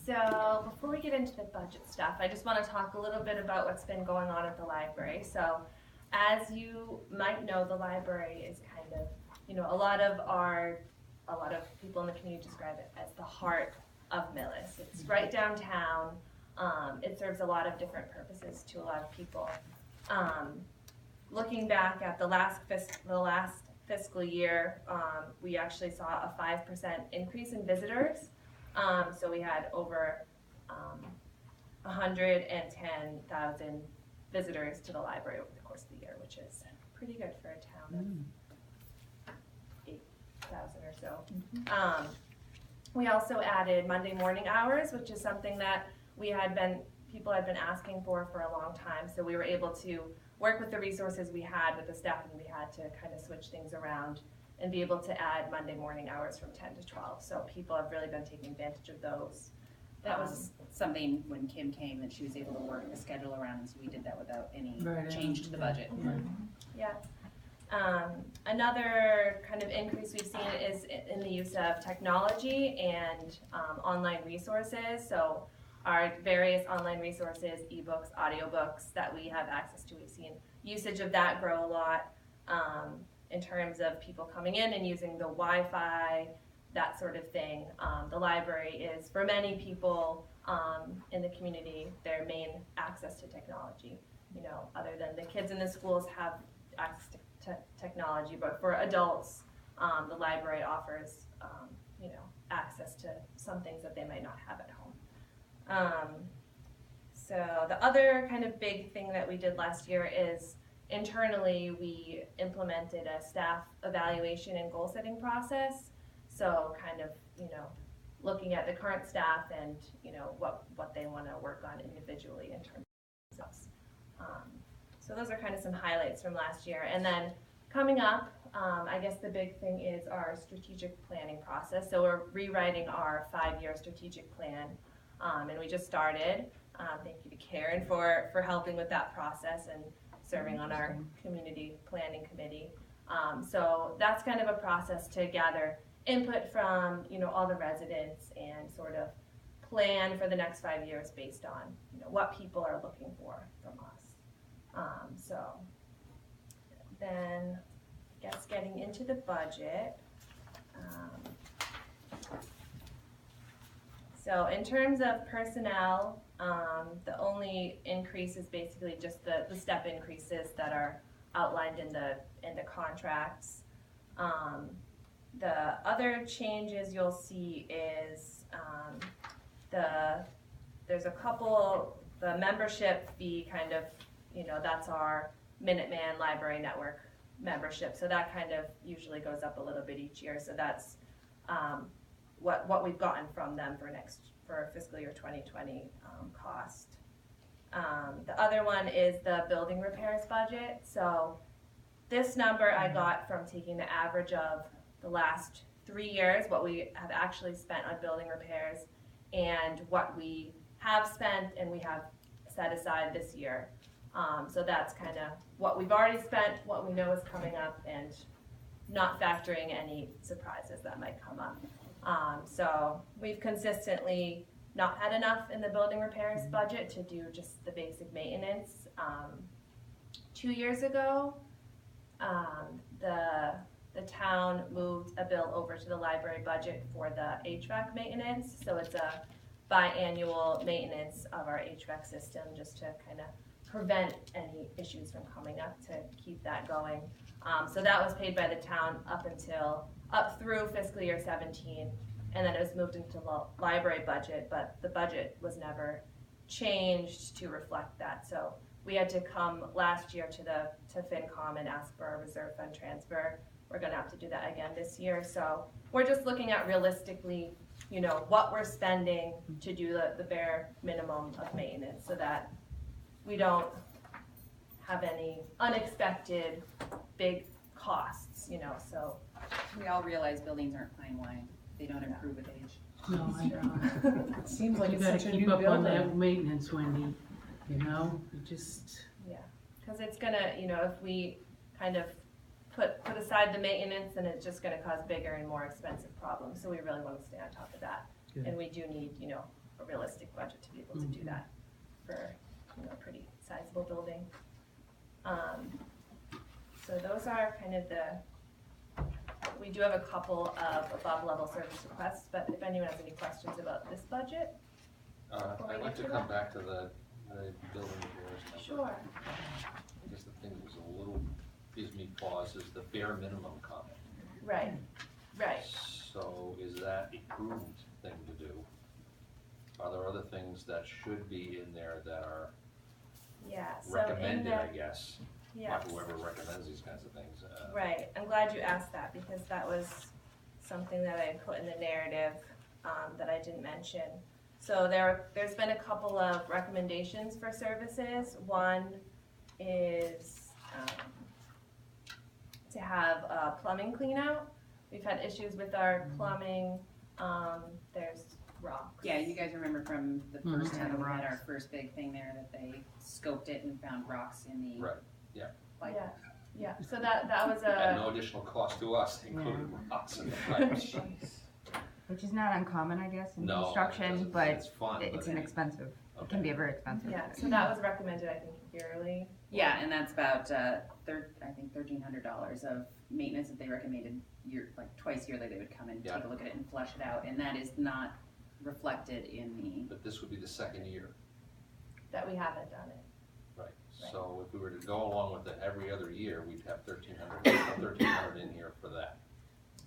So before we get into the budget stuff, I just want to talk a little bit about what's been going on at the library. So as you might know, the library is kind of, a lot of people in the community describe it as the heart of Millis. It's right downtown. It serves a lot of different purposes to a lot of people. Looking back at the last fiscal year, we actually saw a 5% increase in visitors. So we had over 110,000 visitors to the library over the course of the year, which is pretty good for a town of 8,000 or so. We also added Monday morning hours, which is something that people had been asking for a long time. So we were able to work with the resources we had, with the staffing we had, to kind of switch things around and be able to add Monday morning hours from 10 to 12. So people have really been taking advantage of those. That was something when Kim came that she was able to work the schedule around, and so we did that without any change to the budget. Yeah. Another kind of increase we've seen is in the use of technology and online resources. So our various online resources, ebooks, audiobooks that we have access to, we've seen usage of that grow a lot. In terms of people coming in and using the Wi-Fi, that sort of thing. The library is, for many people in the community, their main access to technology. Other than the kids in the schools have access to technology, but for adults, the library offers, access to some things that they might not have at home. So the other kind of big thing that we did last year is, internally, we implemented a staff evaluation and goal setting process. So kind of, looking at the current staff and, what they want to work on individually in terms of us. So those are kind of some highlights from last year. And then coming up, I guess the big thing is our strategic planning process. So we're rewriting our 5-year strategic plan, and we just started. Thank you to Karen for helping with that process and serving on our community planning committee. So that's kind of a process to gather input from all the residents and sort of plan for the next 5 years based on what people are looking for from us. So then, I guess getting into the budget. So in terms of personnel, the only increase is basically just the step increases that are outlined in the contracts. The other changes you'll see is there's a couple, the membership fee kind of, that's our Minuteman Library Network membership. So that kind of usually goes up a little bit each year. So that's what we've gotten from them for fiscal year 2020 cost. The other one is the building repairs budget. So this number I got from taking the average of the last 3 years, what we have actually spent on building repairs, and what we have spent and we have set aside this year. So that's kind of what we've already spent, what we know is coming up, and not factoring any surprises that might come up. So we've consistently not had enough in the building repairs budget to do just the basic maintenance. 2 years ago, the town moved a bill over to the library budget for the HVAC maintenance. So it's a biannual maintenance of our HVAC system, just to kind of prevent any issues from coming up, to keep that going. So that was paid by the town up through fiscal year 17, and then it was moved into the library budget, but the budget was never changed to reflect that. So we had to come last year to FinCom and ask for a reserve fund transfer. We're going to have to do that again this year. So we're just looking at realistically, what we're spending to do the bare minimum of maintenance, so that we don't have any unexpected big costs, So We all realize buildings aren't fine wine. They don't improve with age. No, I know. It seems like You it's gotta such a keep new up on that building. maintenance, Wendy, you just. Yeah, because it's gonna, if we kind of put aside the maintenance, then it's just gonna cause bigger and more expensive problems. So we really want to stay on top of that. Good. And we do need, a realistic budget to be able to do that for, you know, a pretty sizable building. So those are kind of we do have a couple of above level service requests, but if anyone has any questions about this budget? I'd like to come back to the building repairs number. Sure. I guess the thing that was a little, gives me pause is the bare minimum comment. Right, right. So is that a prudent thing to do? Are there other things that should be in there that are Yeah, so in recommended, the, I guess? yeah, By whoever recommends these kinds of things. right. I'm glad you asked that because that was something that I put in the narrative that I didn't mention. So there's been a couple of recommendations for services. One is to have a plumbing clean out. We've had issues with our plumbing. There's rocks. Yeah, you guys remember from the first Mhm. time we had Rocks. our first big thing there that they scoped it and found rocks in the Right, pipe. Yeah, yeah. So that was at a no additional cost to us, including rocks in the pipes. Which is not uncommon, I guess, in No, it construction, doesn't- but it's fun. it's but- inexpensive. It can Okay. be a very expensive. yeah. So that was recommended, I think, yearly. Yeah, and that's about I think $1,300 of maintenance that they recommended like twice yearly. They would come and Yeah. take a look at it and flush it out, and that is not reflected in the. But this would be the second year, That we haven't done it. right? Right. So if we were to go along with it every other year, we'd have 1,300 in here for that.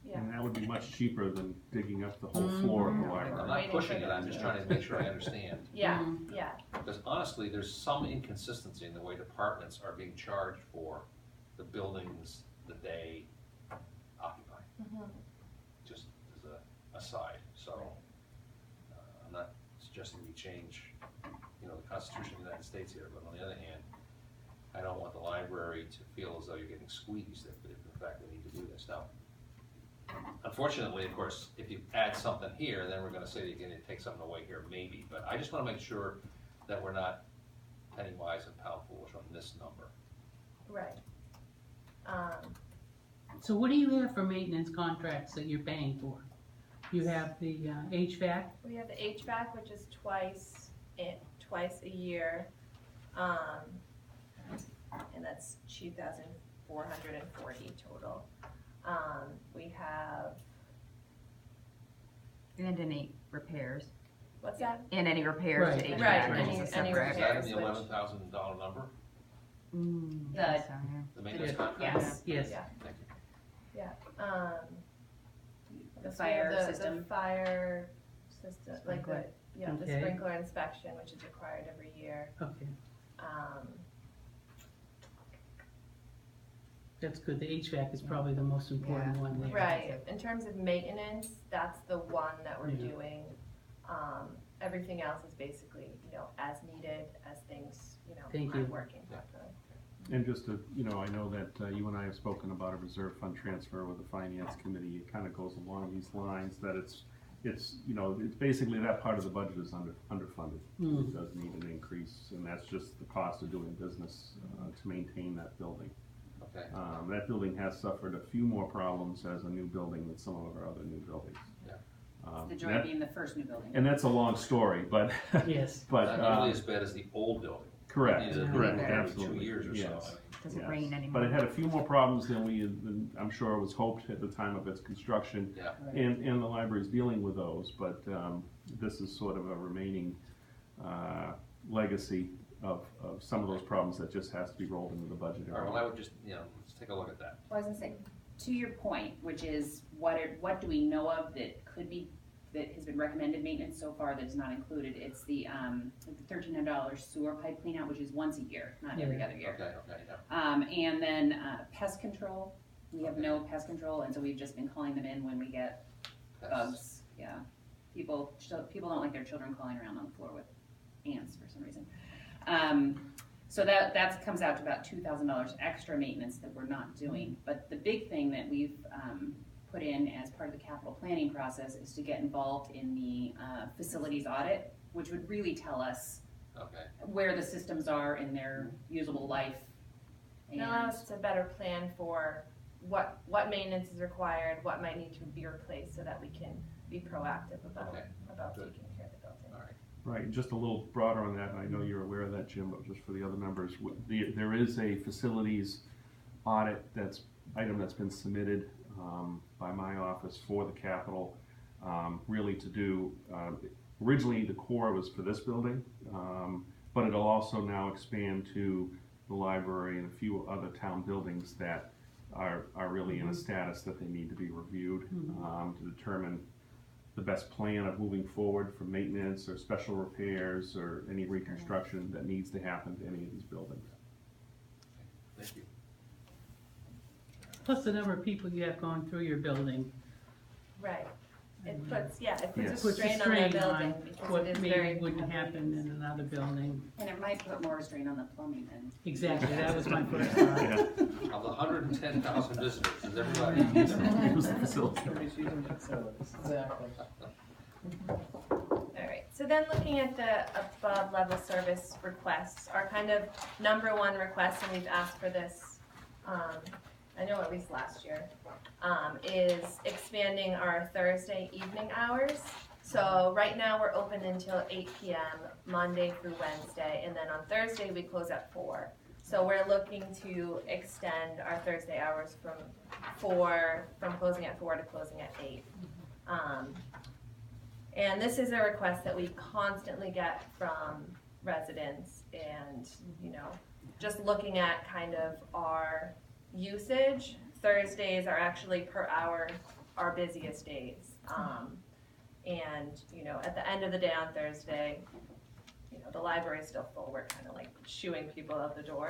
Yeah. And that would be much cheaper than digging up the whole floor of the I'm library. not Waiting pushing for it, I'm just them. trying to make sure I understand. Yeah, yeah, Because honestly, there's some inconsistency in the way departments are being charged for the buildings that they occupy, Mhm. just as a aside. So, I'm not suggesting we change, you know, the Constitution of the United States here, but on the other hand, I don't want the library to feel as though you're getting squeezed if in fact they need to do this. Now, unfortunately, of course, if you add something here, then we're gonna say you're gonna take something away here, maybe, but I just wanna make sure that we're not penny wise and pound foolish on this number. right. So what do you have for maintenance contracts that you're paying for? You have the HVAC, We have the HVAC, which is twice a year, and that's 2,440 total. We have, And any repairs. what's that? And any repairs to Right. HVAC. Right, which any- is a any separate- Is that repairs. in the which- $11,000 number, Mm, The- yes, so, yeah. the maintenance Yeah. contract? Yes. yes. Yeah. Thank you. Yeah, The so fire we have system. The fire system, like the, Sprinkler. the Okay. sprinkler inspection, which is required every year. Okay, Um, that's good. The HVAC is probably the most important one there. Right, in terms of maintenance, that's the one that we're Yeah. doing. Everything else is basically, you know, as needed, as things, you know, Thank aren't you. working Yeah. properly. And just to, you know, I know that you and I have spoken about a reserve fund transfer with the finance committee. It kind of goes along these lines that it's, you know, it's basically that part of the budget is underfunded. Mm. It does need an increase, and that's just the cost of doing business to maintain that building. Okay, That building has suffered a few more problems as a new building than some of our other new buildings. Yeah. The joy of being the first new building. And that's a long story, but, Yes, but, not nearly as bad as the old building. correct, Needed to correct, be every absolutely. 2 years or so. Yes. Doesn't Yes. rain anymore. But it had a few more problems than I'm sure was hoped at the time of its construction. Yeah. And the library's dealing with those, but this is sort of a remaining legacy of some of those problems that just has to be rolled into the budget. All right, well, I would just, you know, let's take a look at that. Well, I was gonna say, to your point, which is what do we know of that could be, that has been recommended maintenance so far that is not included? It's the $1,300 sewer pipe cleanout, which is once a year, not every Yeah. other year. Okay, yeah. And then pest control, we have no pest control, and so we've just been calling them in when we get bugs. Yeah, people don't like their children crawling around on the floor with ants for some reason. So that comes out to about $2,000 extra maintenance that we're not doing. But the big thing that we've put in as part of the capital planning process is to get involved in the facilities audit, which would really tell us Okay, where the systems are in their usable life. It allows us to better plan for what maintenance is required, what might need to be replaced, so that we can be proactive about Okay. about Good. taking care of the building. all right. Right, and just a little broader on that, and I know you're aware of that, Jim, but just for the other members, there is a facilities audit item that's been submitted by my office for the Capitol, really to do, originally the core was for this building, but it'll also now expand to the library and a few other town buildings that are really in a status that they need to be reviewed to determine the best plan of moving forward for maintenance or special repairs or any reconstruction that needs to happen to any of these buildings. Thank you. Plus the number of people you have going through your building. Right. It puts Yes. a Puts a strain on the strain building on because what it is maybe very wouldn't heavily happen used. in another building. And it might put more strain on the plumbing than. Exactly, that was my first thought. Yeah. Of the 110,000 visitors, does everybody Use the facility. Everybody's using facilities, exactly. Alright, so then looking at the above level service requests, our kind of number one request, and we've asked for this, I know at least last year, is expanding our Thursday evening hours. So right now we're open until 8 p.m. Monday through Wednesday, and then on Thursday we close at 4. So we're looking to extend our Thursday hours from closing at 4 to closing at 8. And this is a request that we constantly get from residents, and, just looking at kind of our usage, Thursdays are actually per hour our busiest days. And, at the end of the day on Thursday, the library is still full. We're kind of like shooing people out the door.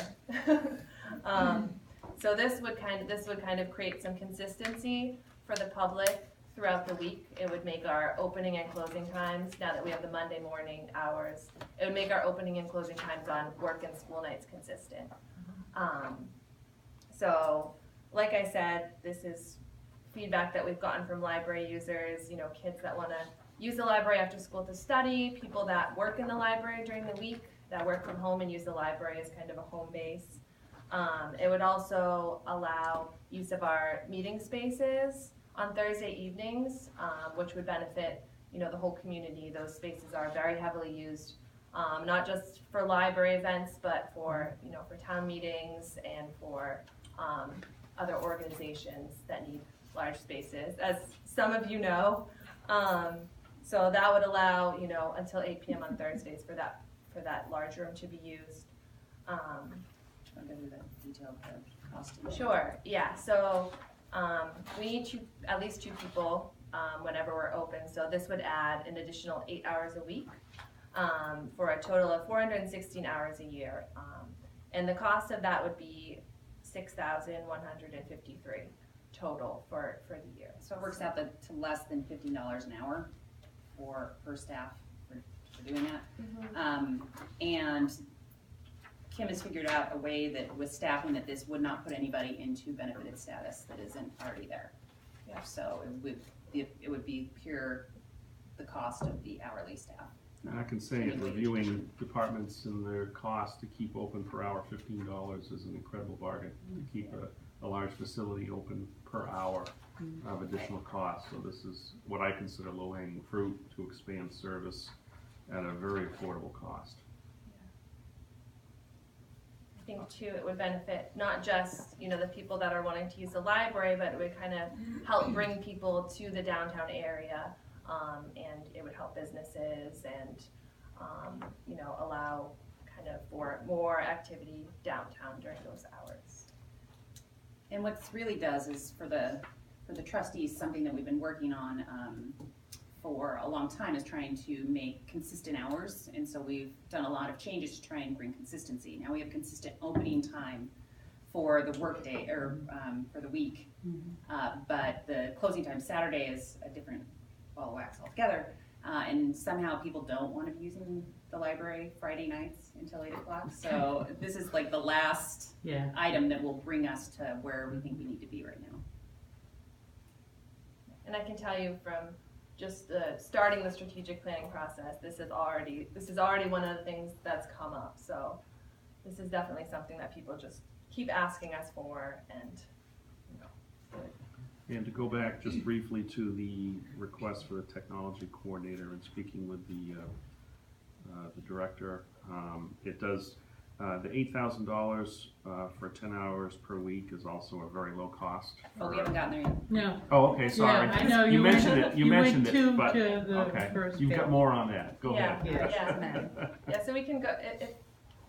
So this would kind of create some consistency for the public throughout the week. It would make our opening and closing times, now that we have the Monday morning hours, it would make our opening and closing times on work and school nights consistent. So, like I said, this is feedback that we've gotten from library users, kids that want to use the library after school to study, people that work in the library during the week, that work from home and use the library as kind of a home base. It would also allow use of our meeting spaces on Thursday evenings, which would benefit, the whole community. Those spaces are very heavily used, not just for library events, but for, for town meetings and for other organizations that need large spaces, as some of you know. So that would allow, until 8 p.m. on Thursdays for that large room to be used. I'll go through the detail of the cost. Sure, yeah, so, we need at least 2 people, whenever we're open, so this would add an additional 8 hours a week, for a total of 416 hours a year. And the cost of that would be $6,153 total for the year. So it works out to less than $15 an hour per staff for doing that. And Kim has figured out a way that with staffing that this would not put anybody into benefited status that isn't already there. Yeah. So it would be pure the cost of the hourly staff. And I can say, in reviewing departments and their cost to keep open per hour, $15 is an incredible bargain to keep a large facility open per hour of additional cost. So this is what I consider low-hanging fruit to expand service at a very affordable cost. I think too, it would benefit not just, the people that are wanting to use the library, but it would kind of help bring people to the downtown area. And it would help businesses and, allow kind of for more activity downtown during those hours. And what this really does is for the trustees, something that we've been working on for a long time is trying to make consistent hours. And so we've done a lot of changes to try and bring consistency. Now we have consistent opening time for the workday or for the week. But the closing time Saturday is a different ball of wax altogether. And somehow people don't want to be using the library Friday nights until 8 o'clock. So this is like the last item that will bring us to where we think we need to be right now. And I can tell you from just starting the strategic planning process, this is already one of the things that's come up. So this is definitely something that people just keep asking us for, and And to go back just briefly to the request for the technology coordinator and speaking with the the director. It does, the $8,000 for 10 hours per week is also a very low cost. Oh, we haven't gotten there yet. No, Oh, okay, sorry. yeah, I know, You went- mentioned it, you went mentioned two it, but, to the okay, first you've got bill. more on that, go Yeah, ahead. yeah, so we can go,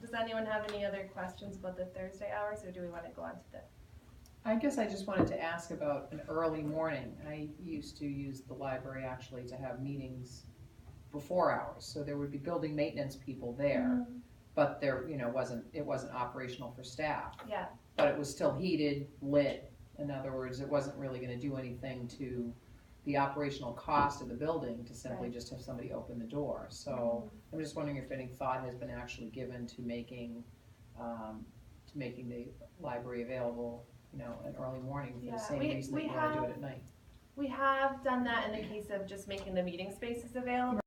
does anyone have any other questions about the Thursday hours, or do we wanna go on to the? I guess I just wanted to ask about an early morning. I used to use the library actually to have meetings before hours, so there would be building maintenance people there, but there, it wasn't operational for staff. Yeah, But it was still heated, lit. In other words, it wasn't really gonna do anything to the operational cost of the building to simply Right. just have somebody open the door. So I'm just wondering if any thought has been actually given to making the library available, an early morning for Yeah, the same we- reason we that you wanna do have- it at night. we have done that in the case of just making the meeting spaces available.